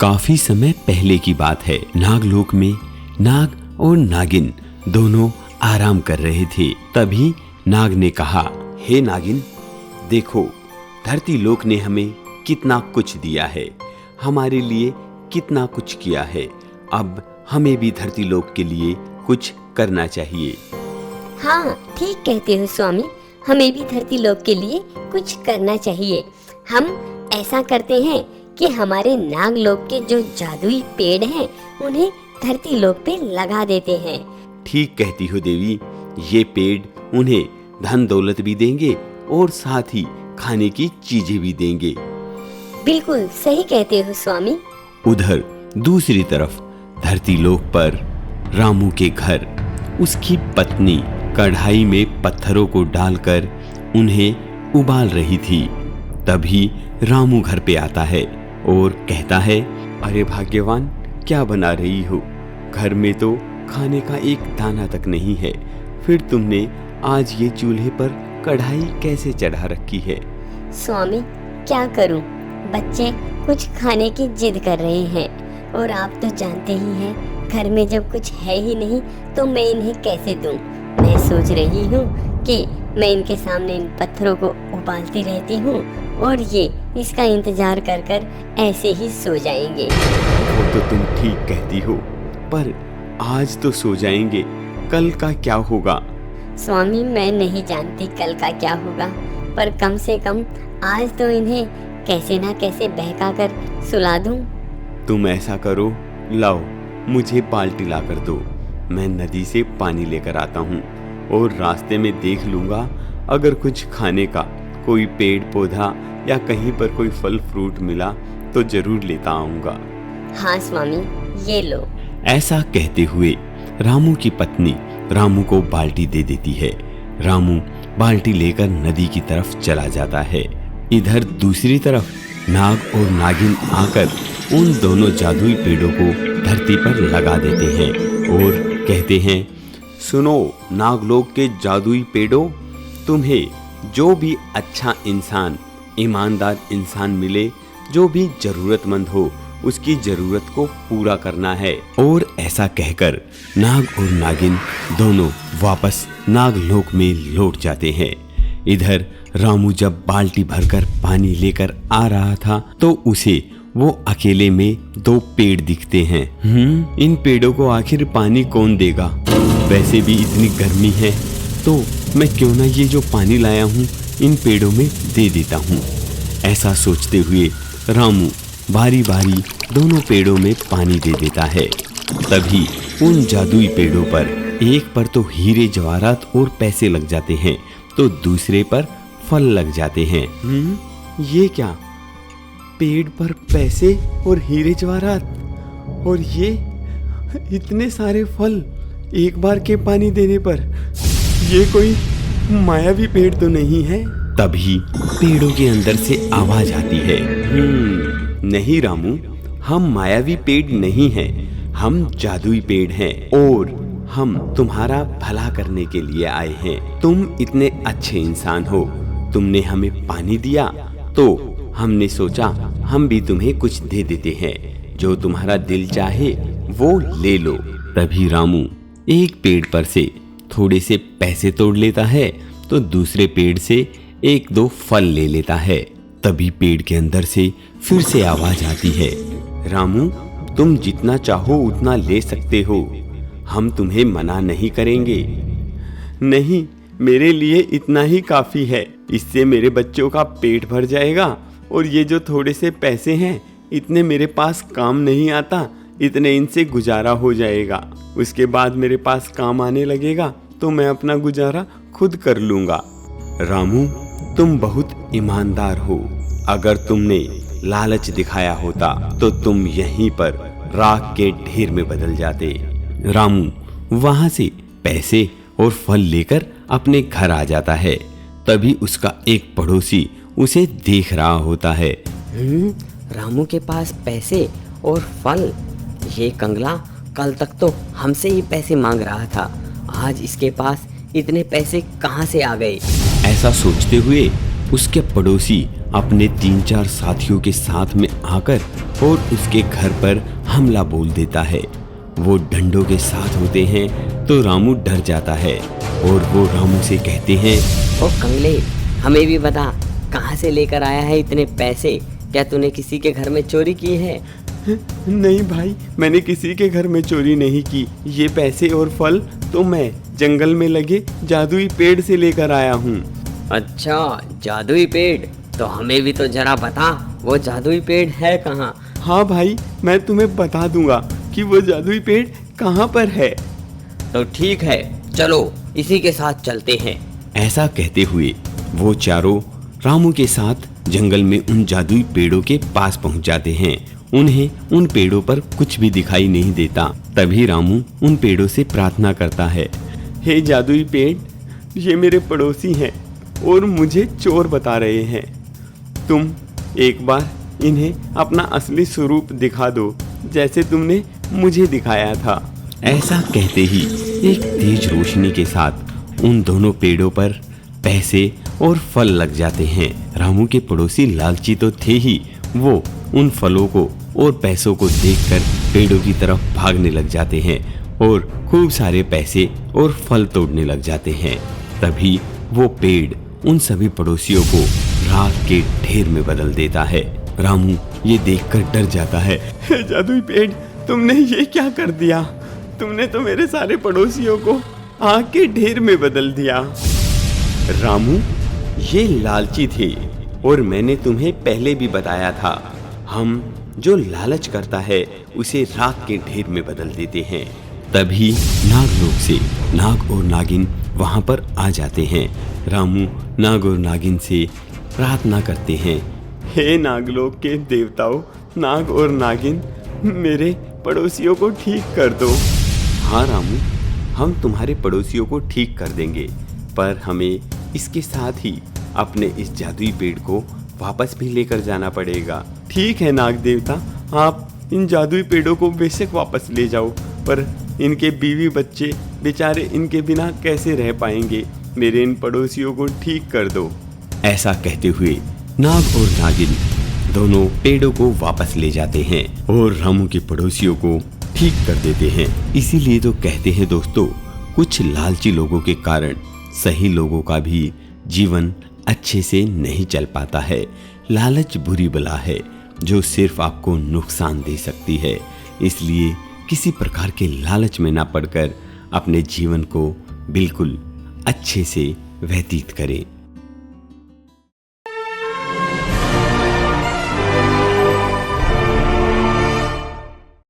काफी समय पहले की बात है। नागलोक में नाग और नागिन दोनों आराम कर रहे थे। तभी नाग ने कहा, हे नागिन, देखो धरती लोक ने हमें कितना कुछ दिया है, हमारे लिए कितना कुछ किया है। अब हमें भी धरती लोक के लिए कुछ करना चाहिए। हाँ, ठीक कहते हो स्वामी, हमें भी धरती लोक के लिए कुछ करना चाहिए। हम ऐसा करते हैं कि हमारे नागलोक के जो जादुई पेड़ हैं उन्हें धरती लोक पे लगा देते हैं। ठीक कहती हो देवी, ये पेड़ उन्हें धन दौलत भी देंगे और साथ ही खाने की चीजें भी देंगे। बिल्कुल सही कहते हो स्वामी। उधर दूसरी तरफ धरती लोक पर रामू के घर उसकी पत्नी कढ़ाई में पत्थरों को डालकर उन्हें उबाल रही थी। तभी रामू घर पे आता है और कहता है, अरे भाग्यवान, क्या बना रही हो? घर में तो खाने का एक दाना तक नहीं है, फिर तुमने आज ये चूल्हे पर कढ़ाई कैसे चढ़ा रखी है? स्वामी, क्या करूं, बच्चे कुछ खाने की जिद कर रहे हैं और आप तो जानते ही हैं, घर में जब कुछ है ही नहीं तो मैं इन्हें कैसे दूं। मैं सोच रही हूँ कि मैं इनके सामने इन पत्थरों को उबालती रहती हूँ और ये इसका इंतजार कर कर ऐसे ही सो जाएंगे। वो तो तुम ठीक कहती हो, पर आज तो सो जाएंगे, कल का क्या होगा? स्वामी, मैं नहीं जानती कल का क्या होगा, पर कम से कम आज तो इन्हें कैसे ना कैसे बहका कर सुला दूं। तुम ऐसा करो, लाओ मुझे बाल्टी ला कर दो, मैं नदी से पानी लेकर आता हूँ और रास्ते में देख लूँगा, अगर कुछ खाने का कोई पेड़ पौधा या कहीं पर कोई फल फ्रूट मिला तो जरूर लेता आऊँगा। हाँ स्वामी, ये लो। ऐसा कहते हुए रामू की पत्नी रामू को बाल्टी दे देती है। रामू बाल्टी लेकर नदी की तरफ चला जाता है। इधर दूसरी तरफ नाग और नागिन आकर उन दोनों जादुई पेड़ों को धरती पर लगा देते हैं और कहते हैं, सुनो नागलोक के जादुई पेड़ों, तुम्हें जो भी अच्छा इंसान, ईमानदार इंसान मिले, जो भी जरूरतमंद हो, उसकी जरूरत को पूरा करना है। और ऐसा कहकर नाग और नागिन दोनों वापस नागलोक में लौट जाते हैं। इधर रामू जब बाल्टी भरकर पानी लेकर आ रहा था तो उसे वो अकेले में दो पेड़ दिखते हैं। इन पेड़ों को आखिर पानी कौन देगा? वैसे भी इतनी गर्मी है तो मैं क्यों ना ये जो पानी लाया हूँ इन पेड़ों में दे देता हूँ। ऐसा सोचते हुए रामू बारी बारी दोनों पेड़ों में पानी दे देता है। तभी उन जादुई पेड़ों पर एक पर तो हीरे जवाहरात और पैसे लग जाते हैं तो दूसरे पर फल लग जाते हैं। ये क्या? पेड़ पर पैसे और हीरे जवाहरात और ये इतने सारे फल एक बार के पानी देने पर, ये कोई मायावी पेड़ तो नहीं है? तभी पेड़ों के अंदर से आवाज आती है, नहीं रामू, हम मायावी पेड़ नहीं हैं, हम जादुई पेड़ हैं और हम तुम्हारा भला करने के लिए आए हैं। तुम इतने अच्छे इंसान हो, तुमने हमें पानी दिया तो हमने सोचा हम भी तुम्हें कुछ दे देते हैं, जो तुम्हारा दिल चाहे वो ले लो। तभी रामू एक पेड़ पर से थोड़े से पैसे तोड़ लेता है तो दूसरे पेड़ से एक दो फल ले लेता है। तभी पेड़ के अंदर से फिर से आवाज आती है, रामू, तुम जितना चाहो उतना ले सकते हो, हम तुम्हें मना नहीं करेंगे। नहीं, मेरे लिए इतना ही काफी है, इससे मेरे बच्चों का पेट भर जाएगा और ये जो थोड़े से पैसे हैं इतने मेरे पास काम नहीं आता, इतने इनसे गुजारा हो जाएगा। उसके बाद मेरे पास काम आने लगेगा तो मैं अपना गुजारा खुद कर लूंगा। रामू, तुम बहुत ईमानदार हो, अगर तुमने लालच दिखाया होता तो तुम यहीं पर राख के ढेर में बदल जाते। रामू वहां से पैसे और फल लेकर अपने घर आ जाता है। तभी उसका एक पड़ोसी उसे देख रहा होता है। रामू के पास पैसे और फल, ये कंगला कल तक तो हमसे ही पैसे मांग रहा था, आज इसके पास इतने पैसे कहाँ से आ गए? ऐसा सोचते हुए उसके पड़ोसी अपने 3-4 साथियों के साथ में आकर और उसके घर पर हमला बोल देता है। वो डंडों के साथ होते हैं तो रामू डर जाता है और वो रामू से कहते हैं, ओ कंगले, हमें भी बता, कहाँ से लेकर आया है इतने पैसे? क्या तूने किसी के घर में चोरी की है? नहीं भाई, मैंने किसी के घर में चोरी नहीं की। ये पैसे और फल तो मैं जंगल में लगे जादुई पेड़ से लेकर आया हूँ। अच्छा, जादुई पेड़? तो हमें भी तो जरा बता, वो जादुई पेड़ है कहाँ? हाँ भाई, मैं तुम्हें बता दूंगा कि वो जादुई पेड़ कहाँ पर है। तो ठीक है, चलो इसी के साथ चलते हैं। ऐसा कहते हुए वो चारों रामू के साथ जंगल में उन जादुई पेड़ों के पास पहुंच जाते हैं। उन्हें उन पेड़ों पर कुछ भी दिखाई नहीं देता। तभी रामू उन पेड़ों से प्रार्थना करता है, हे जादुई पेड़, ये मेरे पड़ोसी हैं और मुझे चोर बता रहे हैं। तुम एक बार इन्हें अपना असली स्वरूप दिखा दो, जैसे तुमने मुझे दिखाया था। ऐसा कहते ही एक तेज रोशनी के साथ उन दोनों पेड़ों पर पैसे और फल लग जाते हैं। रामू के पड़ोसी लालची तो थे ही, वो उन फलों को और पैसों को देखकर पेड़ों की तरफ भागने लग जाते हैं और खूब सारे पैसे और फल तोड़ने लग जाते हैं। तभी वो पेड़ उन सभी पड़ोसियों को राख के ढेर में बदल देता है। रामू ये देखकर डर जाता है, हे जादुई पेड़, तुमने ये क्या कर दिया? तुमने तो मेरे सारे पड़ोसियों को आग के ढेर में बदल दिया। रामू, ये लालची थे और मैंने तुम्हें पहले भी बताया था, हम जो लालच करता है उसे राख के ढेर में बदल देते हैं। तभी नागलोक से नाग और नागिन वहां पर आ जाते हैं। रामू नाग और नागिन से प्रार्थना करते हैं, हे नागलोक के देवताओं, नाग और नागिन, मेरे पड़ोसियों को ठीक कर दो। हाँ रामू, हम तुम्हारे पड़ोसियों को ठीक कर देंगे, पर हमें इसके साथ ही अपने इस जादुई पेड़ को वापस भी लेकर जाना पड़ेगा। ठीक है नाग देवता, आप इन जादुई पेड़ों को बेशक वापस ले जाओ, पर इनके बीवी बच्चे बेचारे इनके बिना कैसे रह पाएंगे? मेरे इन पड़ोसियों को ठीक कर दो। ऐसा कहते हुए नाग और नागिन दोनों पेड़ों को वापस ले जाते हैं और रामू के पड़ोसियों को ठीक कर देते हैं। इसीलिए तो कहते हैं दोस्तों, कुछ लालची लोगों के कारण सही लोगों का भी जीवन अच्छे से नहीं चल पाता है। लालच बुरी बला है जो सिर्फ आपको नुकसान दे सकती है। इसलिए किसी प्रकार के लालच में ना पड़कर अपने जीवन को बिल्कुल अच्छे से व्यतीत करें।